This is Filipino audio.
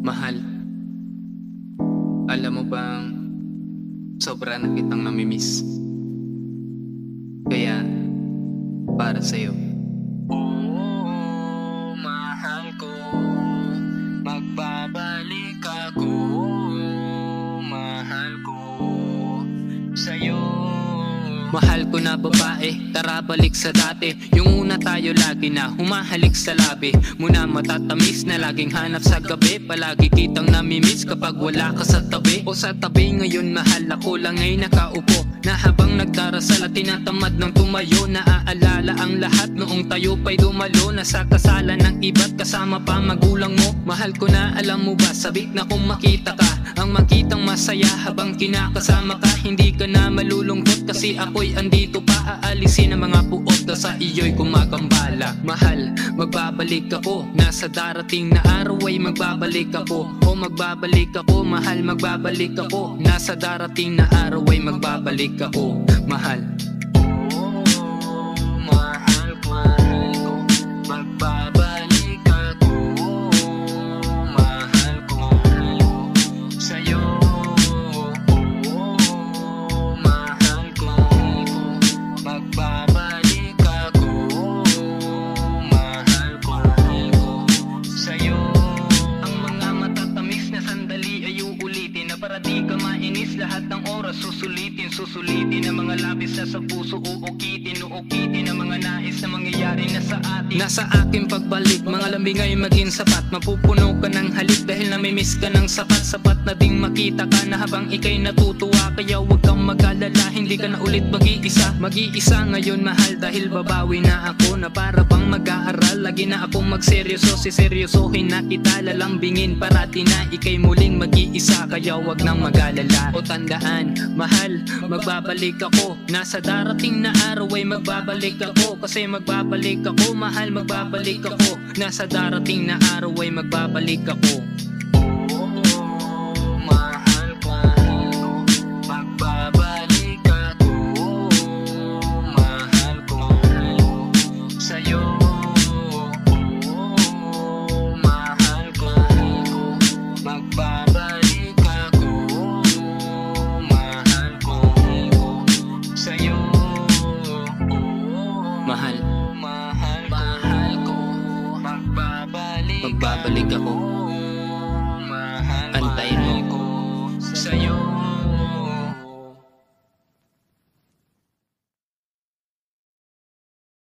Mahal, alam mo bang sobra na kitang namimiss. Kaya para sa'yo, oh, mahal ko, magbabalik ako, mahal ko sa'yo. mahal ko na babae, tara balik sa dati. Yung una tayo lagi na humahalik sa labi. Muna matatamis na laging hanap sa gabi. Palagi kitang namimiss kapag wala ka sa tabi. O sa tabi ngayon mahal, ako lang ay nakaupo na habang nagdarasal at tinatamad ng tumayo. Naaalala ang lahat noong tayo pa'y dumalo na sa kasalan ng iba't kasama pa magulang mo. Mahal ko na, alam mo ba, sabik na kung makita ka, ang makitang masaya habang kinakasama ka. Hindi ka na malulungkot kasi ako'y andito pa. Aalisin ang mga puot na sa iyo'y kumakambala. Mahal, magbabalik ako, nasa darating na araw ay magbabalik ako. O magbabalik ako, mahal, magbabalik ako. Nasa darating na araw ay magbabalik ako. Mahal, Mahal ko, magbabalik ako, mahal ko sa'yo. Mahal ko, magbabalik ako, mahal ko sa'yo. Ang mga matatamis na sandali ay uulitin, na para di ka mainis lahat ng oras susulitin. Susulitin ang mga labis na sa puso uukitin. Uukitin ang mga nais na mangyayari na sa atin. nasa aking pagbalik, mga lambing ay maging sapat. Mapupuno ka ng halik dahil namimiss ka ng sapat. Sapat na ding makita ka na habang ikay natutuwa. Kaya huwag kang mag-alala, hindi ka na ulit mag-iisa. Mag-iisa ngayon mahal dahil babawi na ako, na para bang mag-aaral. Lagi na akong magseryoso, siseryosohin na kita. Lalambingin parati na ikay muling mag-iisa. Kaya huwag nang mag-alala o tandaan, mahal, magbabalik ako. Nasa darating na araw ay magbabalik ako. Kasi magbabalik ako, mahal, magbabalik ako. Nasa darating na araw ay magbabalik ako. Mahal ko, magbabalik ako, mahal ko sa'yo. Mahal ko, magbabalik ako, mahal ko sa'yo. Mahal, Mahal ko, magbabalik magbabalik ako.